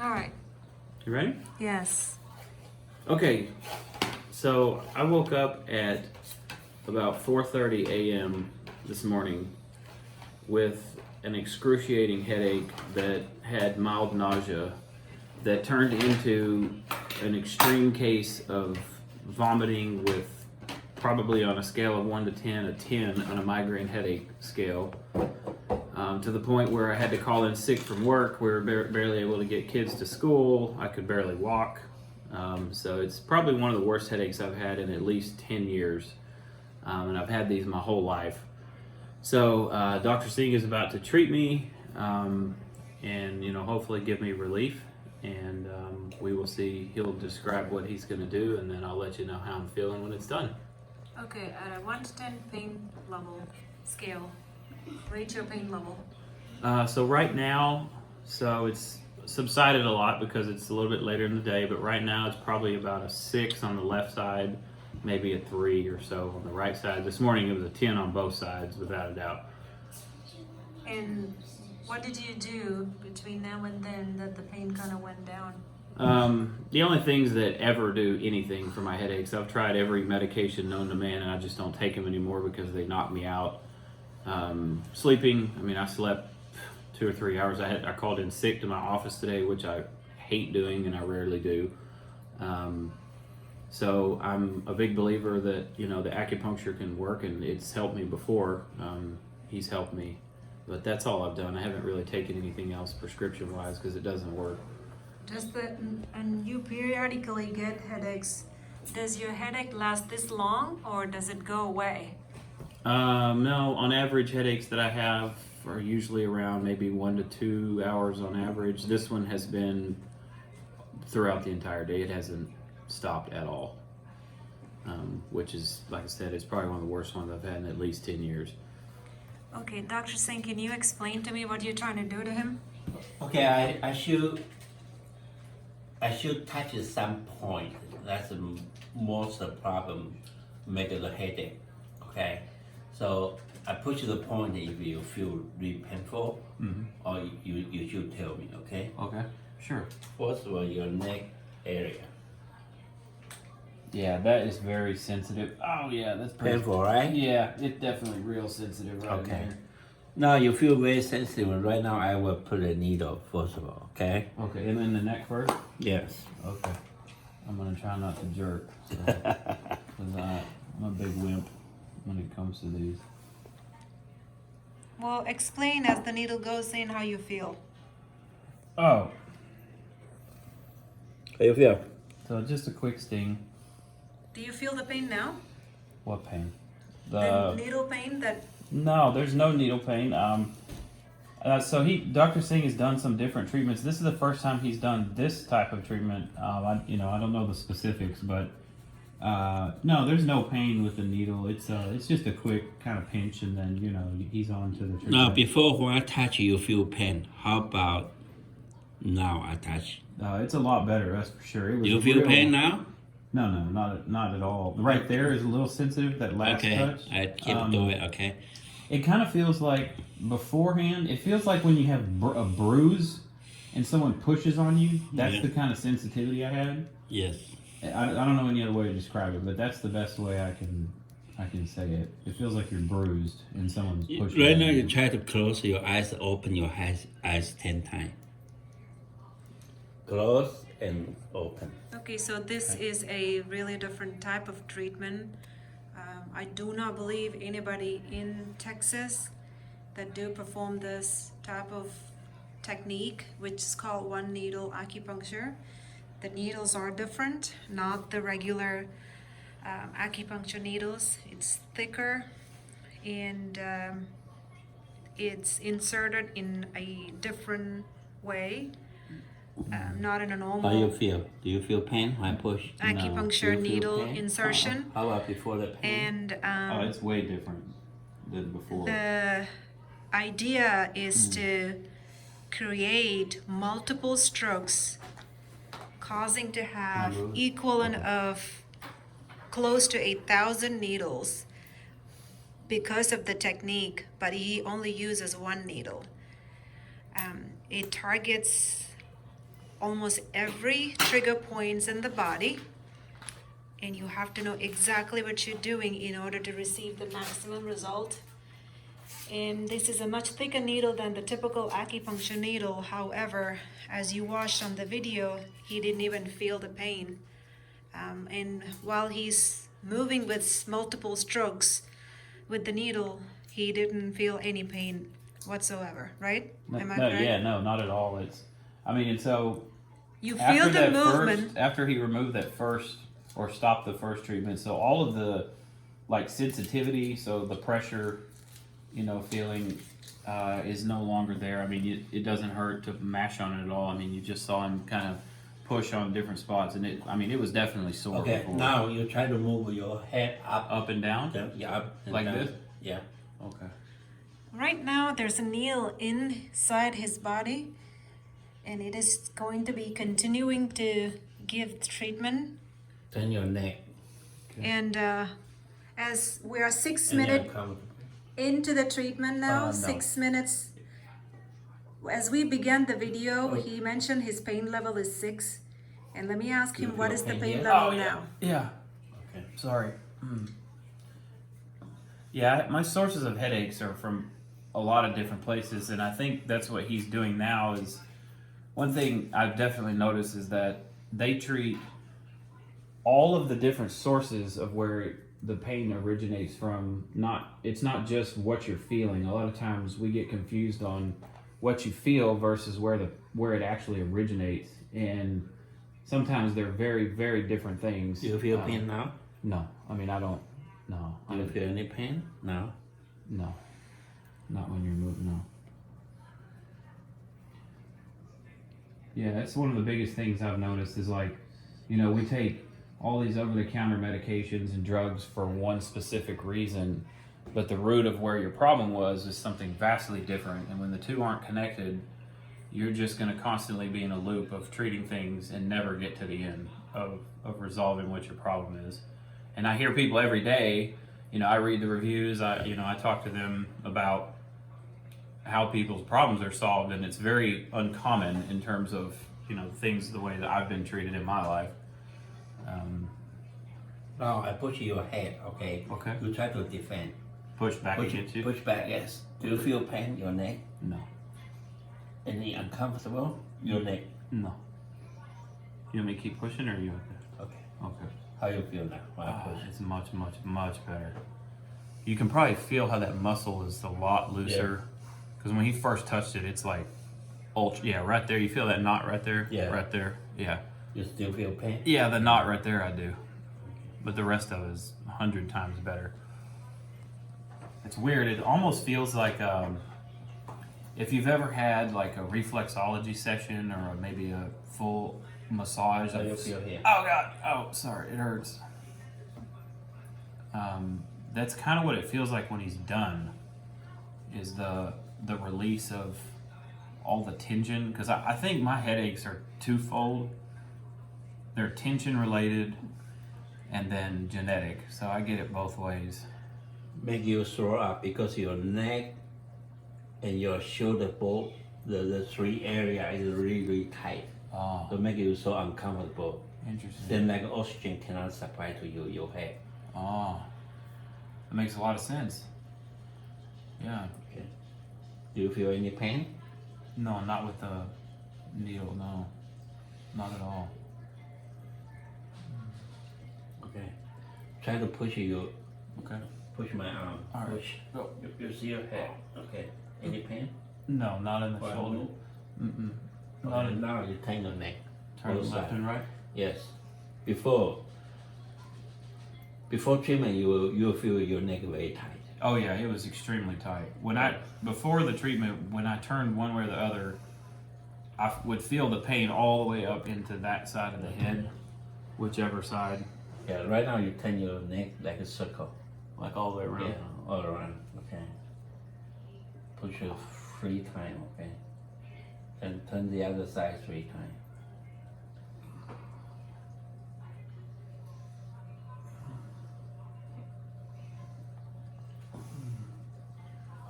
All right. You ready? Yes. Okay, so I woke up at about 4:30 a.m. this morning with an excruciating headache that had mild nausea that turned into an extreme case of vomiting with probably on a scale of 1 to 10, a 10 on a migraine headache scale, to the point where I had to call in sick from work. We were barely able to get kids to school. I could barely walk. So it's probably one of the worst headaches I've had in at least 10 years. And I've had these my whole life. So Dr. Singh is about to treat me and, hopefully give me relief. And we will see. He'll describe what he's going to do, and then I'll let you know how I'm feeling when it's done. Okay, at a 1 to 10 pain level scale, rate your pain level. So right now, it's subsided a lot because it's a little bit later in the day, but right now it's probably about a 6 on the left side, maybe a 3 or so on the right side. This morning it was a 10 on both sides, without a doubt. And what did you do between now and then that the pain kind of went down? The only things that ever do anything for my headaches, I've tried every medication known to man, and I just don't take them anymore because they knock me out. Sleeping, I slept 2 or 3 hours. I called in sick to my office today, which I hate doing and I rarely do. So I'm a big believer that, the acupuncture can work, and it's helped me before. He's helped me, but that's all I've done. I haven't really taken anything else prescription wise because it doesn't work. And you periodically get headaches. Does your headache last this long, or does it go away? No, on average headaches that I have are usually around maybe 1 to 2 hours on average. This one has been throughout the entire day. It hasn't stopped at all, which is, like I said, it's probably one of the worst ones I've had in at least 10 years. Okay, Dr. Singh, can you explain to me what you're trying to do to him? Okay, I should touch some point. That's the most the problem, make the headache. Okay, so I push the point if you feel really painful, or you should tell me. Okay. Okay, sure. First of all, your neck area. Yeah, that is very sensitive. Oh yeah, that's pretty Painful, right? Yeah, it's definitely real sensitive right Okay. there. Now you feel very sensitive. Right now, I will put a needle first of all. Okay. Okay, and then the neck first? Yes. Okay. I'm gonna try not to jerk, because I'm a big wimp when it comes to these. Well, explain as the needle goes in how you feel. Oh, How you feel? so just a quick sting. Do you feel the pain now? What pain? The needle pain that... No, there's no needle pain. Dr. Singh has done some different treatments. This is the first time he's done this type of treatment. I don't know the specifics, but no, there's no pain with the needle. It's just a quick kind of pinch, and then he's on to the treatment. Now, before when I touch you feel pain. How about now I touch? It's a lot better, that's for sure. It was You feel pain now? No, not at all. Right there is a little sensitive. That last Okay, touch. I keep doing it. Okay. It kind of feels like beforehand. It feels like when you have a bruise and someone pushes on you. That's the kind of sensitivity I had. Yes. I don't know any other way to describe it, but that's the best way I can say it. It feels like you're bruised and someone's pushing. Right on now, you. you try to close your eyes, open your eyes 10 times. Close and open. Okay, so this is a really different type of treatment. I do not believe anybody in Texas that do perform this type of technique, which is called one needle acupuncture. The needles are different, not the regular acupuncture needles. It's thicker, and it's inserted in a different way, not in a normal How you feel? Do you feel pain when I push? acupuncture Do you feel needle pain? insertion. How about before the pain? And It's way different than before. the idea is to create multiple strokes, causing to have equivalent of close to 8,000 needles because of the technique, but he only uses one needle. It targets almost every trigger points in the body, and you have to know exactly what you're doing in order to receive the maximum result. And this is a much thicker needle than the typical acupuncture needle. However, as you watched on the video, he didn't even feel the pain. And while he's moving with multiple strokes with the needle, he didn't feel any pain whatsoever, right? Am I correct? Yeah, no, not at all. And so You feel the movement. after he removed that first or stopped the first treatment, so all of the like sensitivity, so the pressure, feeling is no longer there. I mean, it doesn't hurt to mash on it at all. I mean, you just saw him kind of push on different spots, and it was definitely sore. Okay, before. now you try to move your head Up and down? Yeah, up and Like down. this? Yeah. Okay. Right now, there's a needle inside his body, and it is going to be continuing to give treatment. Turn your neck. And as we are 6 And minutes then come. into the treatment now, No. 6 minutes. As we began the video, he mentioned his pain level is 6. And let me ask You him, what feel is the pain pain here? level Oh, yeah. now? Yeah. Okay. Sorry. Yeah, my sources of headaches are from a lot of different places, and I think that's what he's doing now. Is one thing I've definitely noticed is that they treat all of the different sources of where the pain originates from. It's not just what you're feeling. A lot of times we get confused on what you feel versus where it actually originates, and sometimes they're very, very different things. Do you feel pain now? No, I mean I don't. No, Do you feel any pain? No. no, not when you're moving. No. Yeah, that's one of the biggest things I've noticed is like, we take all these over-the-counter medications and drugs for one specific reason, but the root of where your problem was is something vastly different. And when the two aren't connected, you're just going to constantly be in a loop of treating things and never get to the end of resolving what your problem is. And I hear people every day, I read the reviews, I talk to them about how people's problems are solved, and it's very uncommon in terms of, things the way that I've been treated in my life. Now I push your head, okay? Okay. You try to defend. Push back against you? Push back, yes. Do you feel pain your neck? No. Any uncomfortable? Your neck? No. You want me to keep pushing, or are you okay? Okay. Okay. How you feel now? When I push? It's much, much, much better. You can probably feel how that muscle is a lot looser. Because when he first touched it, it's like ultra. Yeah, right there. You feel that knot right there? Yeah. Right there. Yeah. You still feel pain? Yeah, the knot right there, I do. But the rest of it is 100 times better. It's weird. It almost feels like if you've ever had like a reflexology session or maybe a full massage. How you feel here? Oh God! Oh, sorry, it hurts. That's kind of what it feels like when he's done. Is the release of all the tension? Because I think my headaches are twofold. They're tension related, and then genetic. So I get it both ways. Make you throw up because your neck and your shoulder both, the three area is really, really tight. Oh, So make you so uncomfortable. interesting. Then like oxygen cannot supply to your head. Oh, that makes a lot of sense. Yeah. Okay. Do you feel any pain? No, not with the needle. No, not at all. Okay. Try to push Okay. push my arm. All right. Push. Go. You see your head. Okay. Any pain? No, not in the Or shoulder. move? Mm-mm. Not Okay, in. now you turn your neck. Turn both left side. and right. Yes. Before treatment, you will feel your neck very tight. Oh yeah, it was extremely tight. Before the treatment, when I turned one way or the other, I would feel the pain all the way up into that side of the head, whichever side, Yeah. Right now, you turn your neck like a circle. like all the way around. Yeah. All around. Okay. Push it 3 times. Okay. And turn the other side 3 times.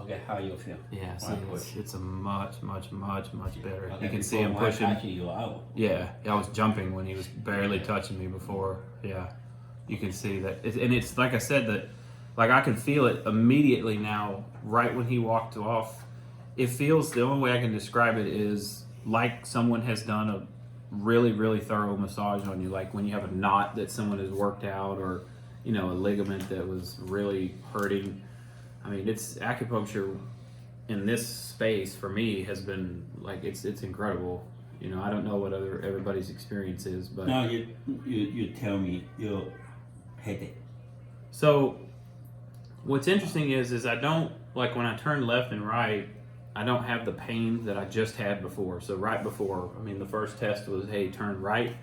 Okay, how you feel? Yeah, see, Right, push. it's a much better. Okay, You can see before him when I pushing. touch you out. Yeah, I was jumping when he was barely touching me before. Yeah, you can see that, and it's like I said that, like I can feel it immediately now. Right when he walked off, it feels. The only way I can describe it is like someone has done a really thorough massage on you. Like when you have a knot that someone has worked out, or a ligament that was really hurting. I mean, it's acupuncture in this space for me has been like it's incredible. I don't know what everybody's experience is, but Now you tell me your headache. so what's interesting is I don't like when I turn left and right, I don't have the pain that I just had before. So right before, I mean, the first test was, hey, turn right,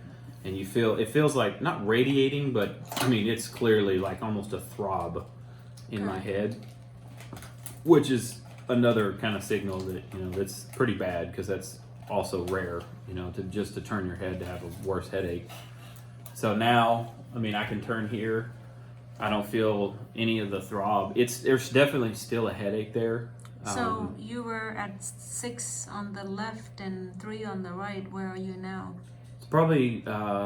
and it feels like not radiating, but I mean, it's clearly like almost a throb in my head, which is another kind of signal that that's pretty bad because that's also rare, to turn your head to have a worse headache. So now, I mean, I can turn here. I don't feel any of the throb. There's definitely still a headache there. So you were at 6 on the left and 3 on the right. Where are you now? It's probably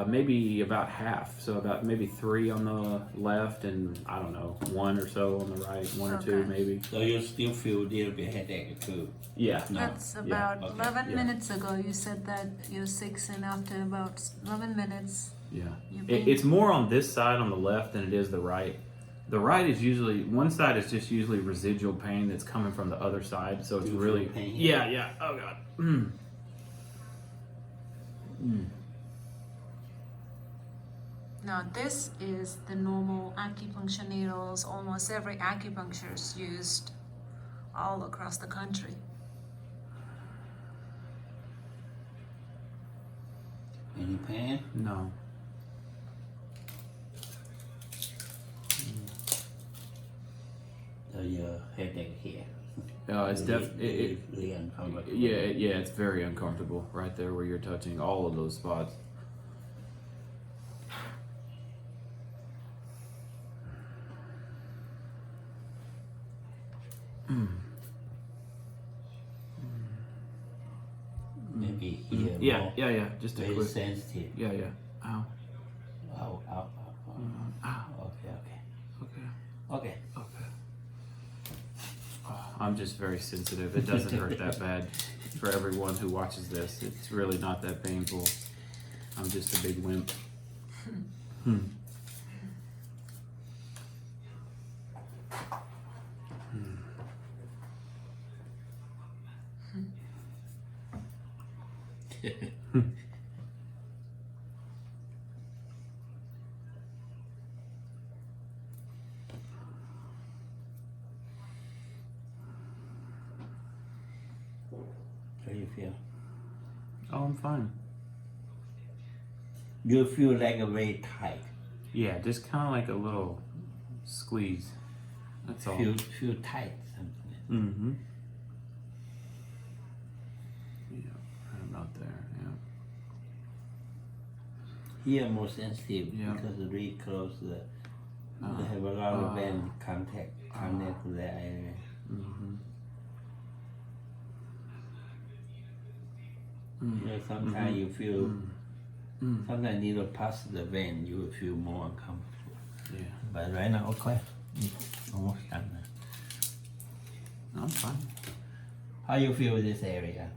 maybe about half. So about maybe 3 on the left and I don't know, 1 or so on the right, 1 or 2 Okay. maybe. So you still feel a little bit headache too? Yeah. No. That's about okay, 11 yeah. minutes ago. You said that you're 6, and after about 11 minutes, Yeah. you've been... It's more on this side on the left than it is the right. The right is usually, one side is just usually residual pain that's coming from the other side. So it's You feel really, pain? yeah. Oh God. Now this is the normal acupuncture needles. Almost every acupuncture is used all across the country. Any pain? No. So your headache here. It's definitely, really uncomfortable. yeah, it's very uncomfortable right there where you're touching all of those spots. Maybe here. Yeah, more, yeah, just a very quick. sensitive. Yeah. Ow. Ow. Ow. Okay. Okay. Oh, I'm just very sensitive. It doesn't hurt that bad for everyone who watches this. It's really not that painful. I'm just a big wimp. How you feel? Oh, I'm fine. You feel like a very tight. Yeah, just kind of like a little squeeze. That's all. Feel tight. Something. Mm-hmm. Yeah, right about there. Yeah. Here more sensitive Yeah. because the really close. They have a lot of band contact to the area. Mm-hmm. You know, sometimes you feel. Sometimes need to pass the vein, you will feel more uncomfortable. Yeah. But right now, okay, almost done now. I'm fine. How you feel this area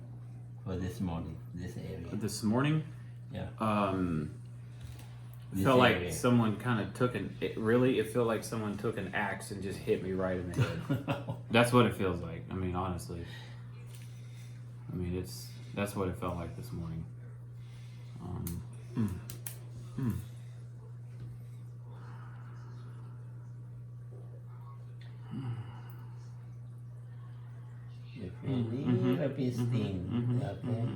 for this morning? This area, This morning, yeah. it This felt like area. someone kind of took it felt like someone took an axe and just hit me right in the head. That's what it feels like. I mean, honestly. I mean, that's what it felt like this morning. You feel a little bit sting, okay?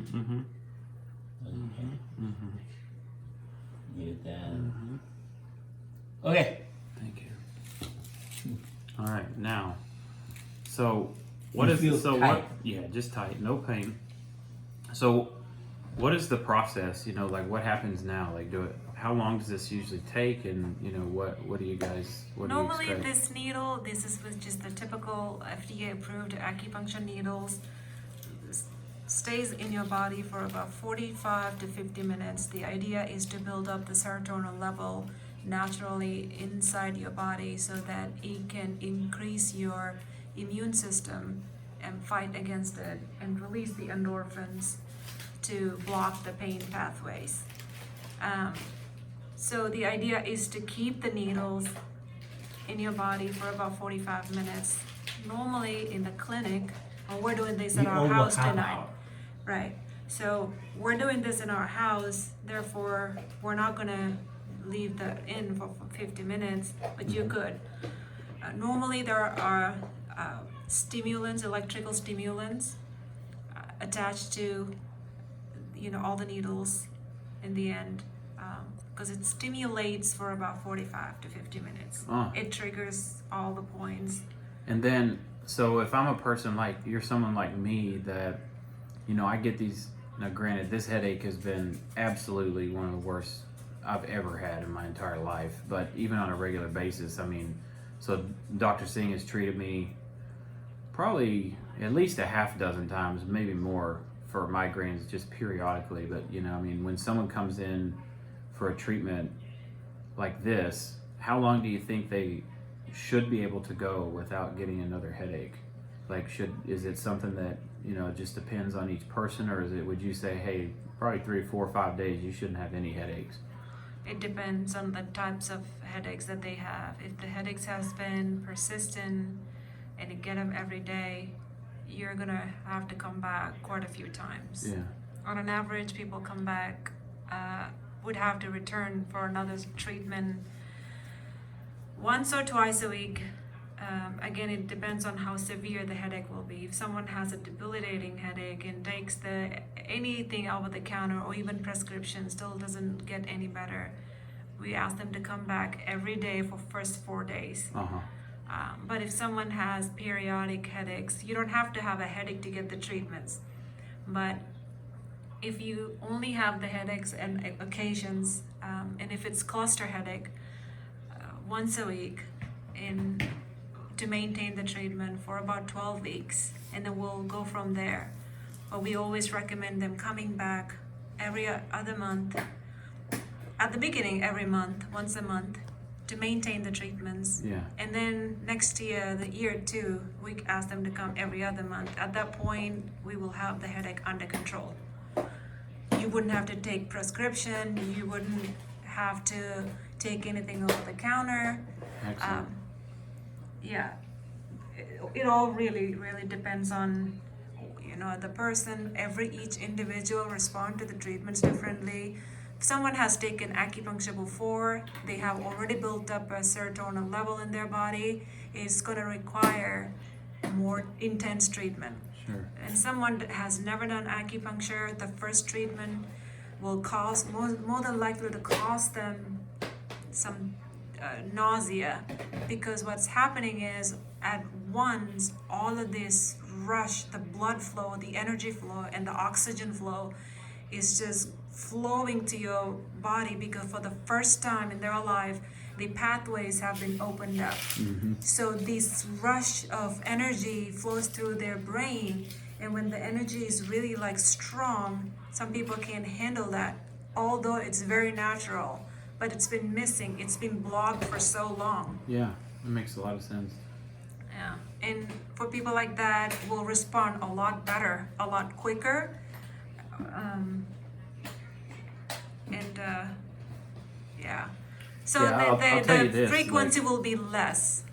You done. Okay. Thank you. All right, now. So, what You is feel so tight. what? Yeah, just tight, no pain. So, what is the process? Like what happens now? Like how long does this usually take? And what do you guys, what do you Normally, expect? this needle, this is with just the typical FDA-approved acupuncture needles, stays in your body for about 45 to 50 minutes. The idea is to build up the serotonin level naturally inside your body so that it can increase your immune system and fight against it and release the endorphins to block the pain pathways. So the idea is to keep the needles in your body for about 45 minutes. Normally in the clinic, or we're doing this at our house tonight. Right. So we're doing this in our house, therefore we're not gonna leave that in for 50 minutes, but you could. Normally there are stimulants, electrical stimulants attached to all the needles in the end, because it stimulates for about 45 to 50 minutes. It triggers all the points. And then, so if I'm a person like, you're someone like me that, I get these, now granted, this headache has been absolutely one of the worst I've ever had in my entire life, but even on a regular basis, so Dr. Singh has treated me probably at least a half dozen times, maybe more, for migraines just periodically. But when someone comes in for a treatment like this, how long do you think they should be able to go without getting another headache? Like, is it something that it just depends on each person, or would you say, hey, probably 3, 4, 5 days you shouldn't have any headaches? It depends on the types of headaches that they have. If the headaches has been persistent and you get them every day, you're gonna have to come back quite a few times. Yeah. On an average, people come back, would have to return for another treatment once or twice a week. Again, it depends on how severe the headache will be. If someone has a debilitating headache and takes anything over the counter or even prescription still doesn't get any better, we ask them to come back every day for first 4 days. But if someone has periodic headaches, you don't have to have a headache to get the treatments. But if you only have the headaches and occasions, and if it's cluster headache, once a week, and to maintain the treatment for about 12 weeks, and then we'll go from there. But we always recommend them coming back every other month, at the beginning every month, once a month, to maintain the treatments. Yeah. And then next year, the year 2, we ask them to come every other month. At that point, we will have the headache under control. You wouldn't have to take prescription, you wouldn't have to take anything over the counter. Excellent. Yeah, it all really depends on the person. Each individual respond to the treatments differently. If someone has taken acupuncture before, they have already built up a serotonin level in their body, it's going to require more intense treatment. Sure. And someone that has never done acupuncture, the first treatment will cause more than likely to cause them some nausea, because what's happening is at once all of this rush, the blood flow, the energy flow, and the oxygen flow is just flowing to your body, because for the first time in their life the pathways have been opened up. So this rush of energy flows through their brain, and when the energy is really strong, some people can't handle that, although it's very natural. But it's been missing. It's been blocked for so long. Yeah, that makes a lot of sense. Yeah, and for people like that, will respond a lot better, a lot quicker, yeah. So Yeah, I'll tell you the this, frequency will be less.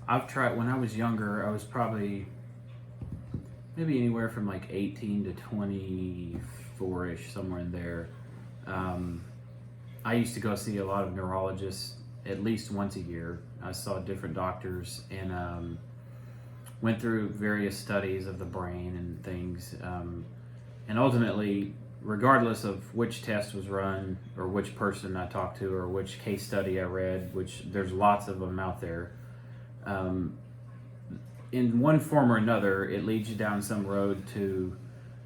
I've tried, when I was younger, I was probably maybe anywhere from 18 to 24-ish, somewhere in there. I used to go see a lot of neurologists at least once a year. I saw different doctors and went through various studies of the brain and things. And ultimately, regardless of which test was run or which person I talked to or which case study I read, which there's lots of them out there, in one form or another, it leads you down some road to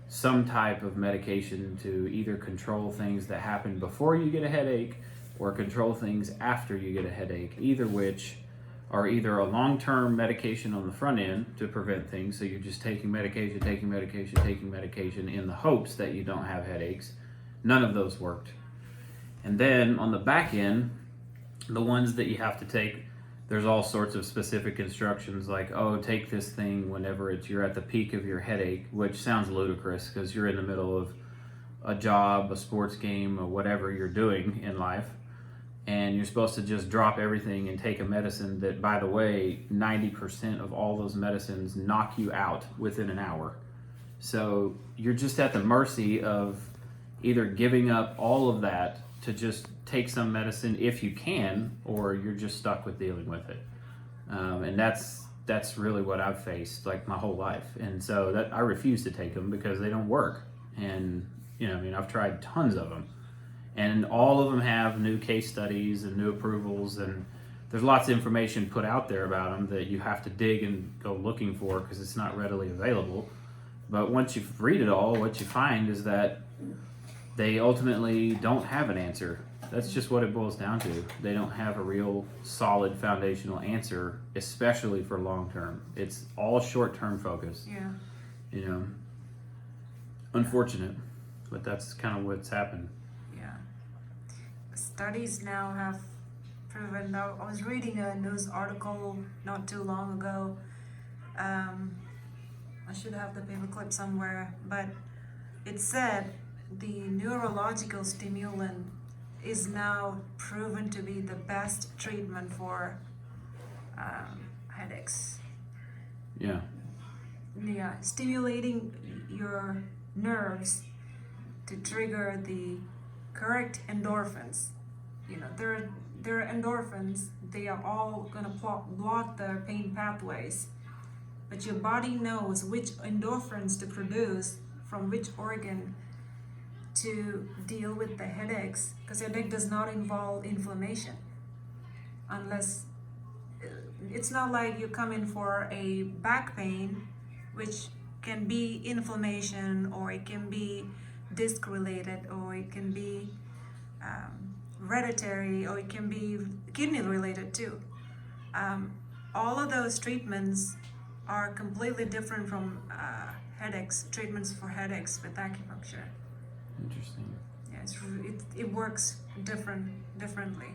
some type of medication to either control things that happen before you get a headache or control things after you get a headache, either which are either a long-term medication on the front end to prevent things, so you're just taking medication in the hopes that you don't have headaches. None of those worked. And then on the back end, the ones that you have to take, there's all sorts of specific instructions like, oh, take this thing whenever you're at the peak of your headache, which sounds ludicrous because you're in the middle of a job, a sports game, or whatever you're doing in life. And you're supposed to just drop everything and take a medicine that, by the way, 90% of all those medicines knock you out within an hour. So you're just at the mercy of either giving up all of that to just take some medicine if you can, or you're just stuck with dealing with it. And that's really what I've faced like my whole life. And so that I refuse to take them because they don't work. And I've tried tons of them. And all of them have new case studies and new approvals, and there's lots of information put out there about them that you have to dig and go looking for because it's not readily available. But once you read it all, what you find is that they ultimately don't have an answer. That's just what it boils down to. They don't have a real solid foundational answer, especially for long term. It's all short term focus. Yeah. Unfortunate, but that's kind of what's happened. Studies now have proven. I was reading a news article not too long ago. I should have the paperclip somewhere, but it said the neurological stimulant is now proven to be the best treatment for headaches. Yeah. Yeah, stimulating your nerves to trigger the correct endorphins. There are endorphins. They are all gonna block the pain pathways, but your body knows which endorphins to produce from which organ to deal with the headaches, because headache does not involve inflammation. Unless it's not like you come in for a back pain, which can be inflammation, or it can be disc related, or it can be hereditary, or it can be kidney related too. All of those treatments are completely different from treatments for headaches with acupuncture. Interesting. Yeah, it works differently.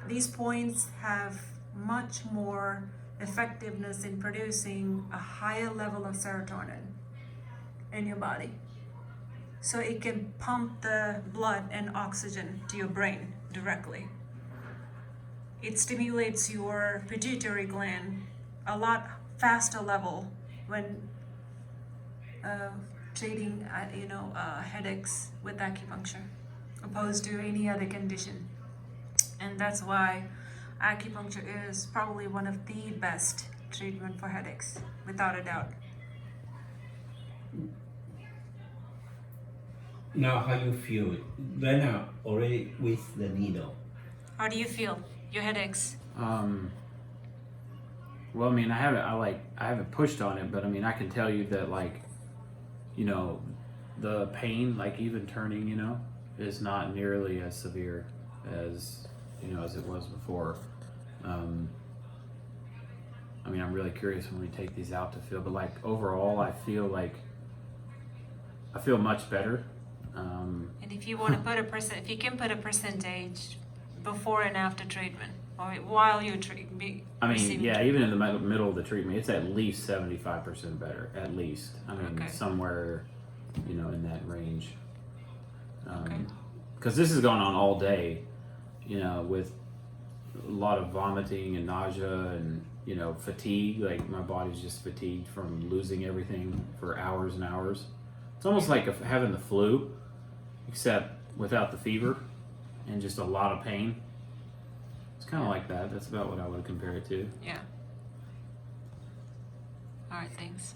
These points have much more effectiveness in producing a higher level of serotonin in your body. So it can pump the blood and oxygen to your brain directly. It stimulates your pituitary gland a lot faster level when treating headaches with acupuncture, opposed to any other condition. And that's why acupuncture is probably one of the best treatment for headaches, without a doubt. Now, how you feel right now already with the needle? How do you feel? Your headaches? Well, I haven't pushed on it, but I can tell you that the pain, like even turning, is not nearly as severe as it was before. I'm really curious when we take these out to feel, but overall, I feel much better. And if you want to put if you can put a percentage before and after treatment, or while you even in the middle of the treatment, it's at least 75% better, at least. Okay. Somewhere, in that range. Okay. Because this has gone on all day, with a lot of vomiting and nausea and, fatigue. Like my body's just fatigued from losing everything for hours and hours. It's almost like having the flu, except without the fever and just a lot of pain. It's kind of like that. That's about what I would compare it to. Yeah. All right, thanks.